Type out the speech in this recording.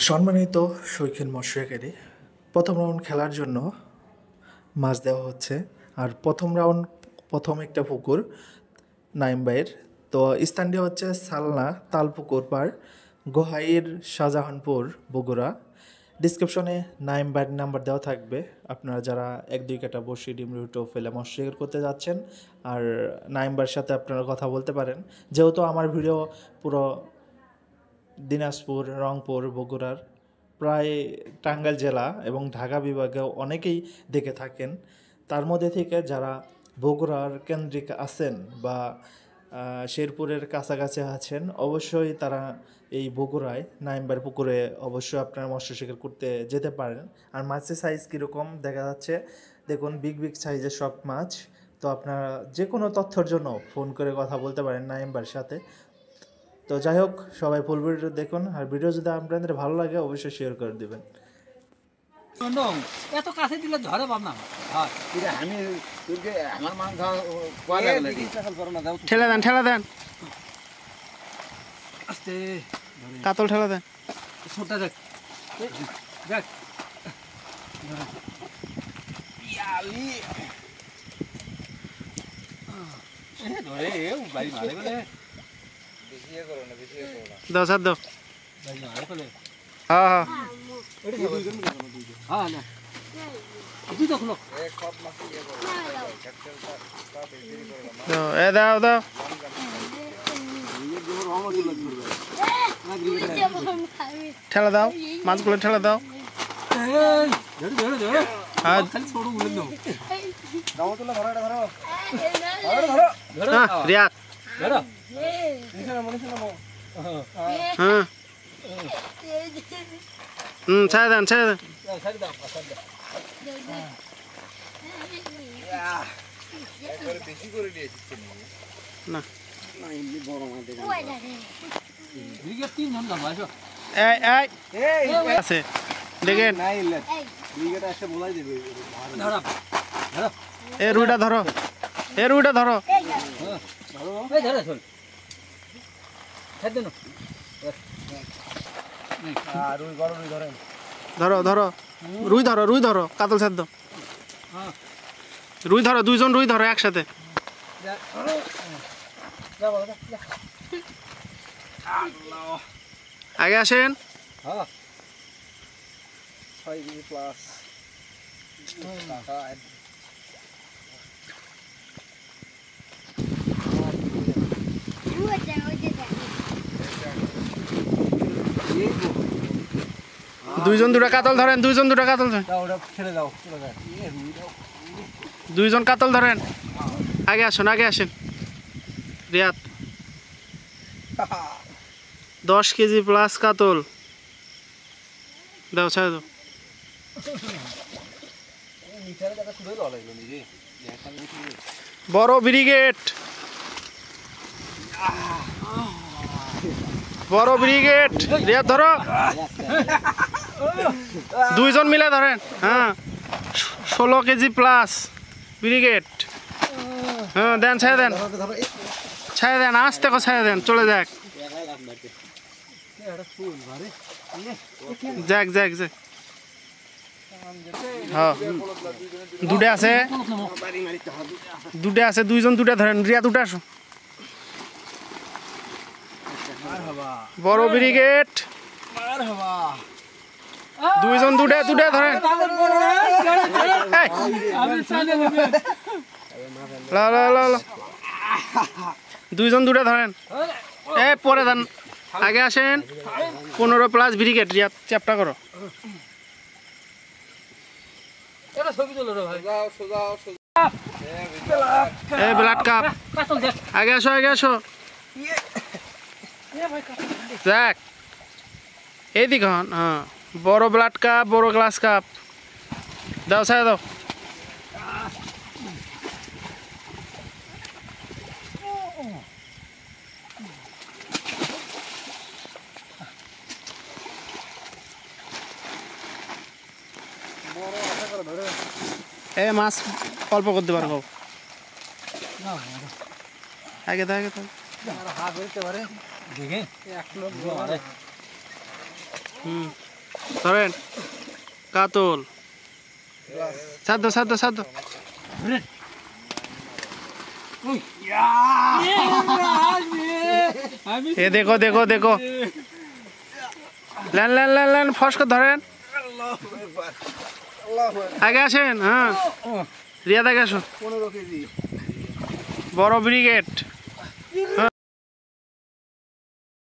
সম্মানিত শৌখিন মৎস্যকারী, প্রথম রাউন্ড খেলার জন্য মাছ দেওয়া হচ্ছে। আর প্রথম একটা পুকুর নাইম ভাইয়ের। তো স্থানটি হচ্ছে সালনা তালপুকুর পাড়, গোহাইর, শাহজাহানপুর, বগুড়া। ডিসক্রিপশনে নাইম ভাইয়ের নাম্বার দেওয়া থাকবে। আপনারা যারা 1-2 কাটা বসি ডিম রুটো ফেলে মৎস্য শিকার করতে যাচ্ছেন, আর নাইম ভাইয়ের সাথে আপনারা কথা বলতে পারেন। যেহেতু আমার ভিডিও পুরো দিনাজপুর, রংপুর, বগুড়ার, প্রায় টাঙ্গাইল জেলা এবং ঢাকা বিভাগেও অনেকেই দেখে থাকেন। তার মধ্যে থেকে যারা বগুড়ার কেন্দ্রিক আছেন বা শেরপুরের কাছাকাছি আছেন, অবশ্যই তারা এই বগুড়ায় নাইমবার পুকুরে অবশ্যই আপনারা মৎস্য শিকার করতে যেতে পারেন। আর মাছের সাইজ কীরকম দেখা যাচ্ছে দেখুন, বিগ সাইজের সব মাছ। তো আপনারা যে কোনো তথ্যের জন্য ফোন করে কথা বলতে পারেন নাইমবার সাথে। তো যাই হোক, সবাই ফুল ভিডিও দেখুন। আর ভিডিও যদি আপনাদের ভালো লাগে অবশ্যই শেয়ার করে দেবেন। এত কাছে দিলে ধরে বাবা আমি তোকে আমার মাংস ঠেলা দেন, ঠেলা দেন, আস্তে কাতল ঠেলা দেন। ছোটা দেখ দেখ দাও সার দাও। হ্যাঁ হ্যাঁ না দাও দাও। ঠেলা দাও, মাছগুলো ঠেলা দাও। রিয়াদ, হ্যাঁ ছেড়ে দেন, ছেড়ে দেন। না আছে দেখেন, এ রুইটা ধরো, এ রুইটা ধরো। ধরো ধরো, রুই ধরো, রুই ধরো, কাতল ছাড়। রুই ধরো, দুইজন রুই ধরো একসাথে। আগে আসেন। দুইজন দুটা কাতল ধরেন, দুইজন দুটা কাতল ধরেন, দুইজন কাতল ধরেন। আগে আসুন, আগে আসেন। রিয়াদ 10 কেজি প্লাস কাতল দাও, ছেড়ে দাও। বড় ব্রিগেড, বড় ব্রিগেড। রিয়াদ ধরো, দুইজন মিলে ধরেন। হ্যাঁ 16 কেজি প্লাস ব্রিগেড। হ্যাঁ দেন, ছেড়ে দেন, ছেড়ে দেন, আস্তে করে ছেড়ে দেন, চলে যাক। যাক যাক যাক। হ্যাঁ দুটা আছে, দুটা আছে, দুইজন দুটা ধরেন। রিয়া দুটা আসো, বড় ব্রিগেড। দুইজন দুটা দুটা ধরেন। দুইজন দুটা ধরেন। এ পরে দেন, আগে আসেন। 15 প্লাস ব্রিগেড। রিয়াদ চ্যাপটা করো। ব্লাড কাপ, আগে আসো, আগে আসো। দেখ এইদিকে হন। হ্যাঁ বড় ব্লাড কাপ, বড় গ্লাস কাপ দাও, ছেড়ে দাও। এ মাছ অল্প করতে পারবো। আগে তো আগে তো হাত ধরতে পারে দেখে 1 লোক ধরেন কাতল সাধ্য সাধ্য সাধ্য এ দেখো দেখো দেখো লেন লেন লেন লেন ফসকে ধরেন আগে আসেন হ্যাঁ রিয়াদ আগে আসো 15 কেজি বড় ব্রিগেড হ্যাঁ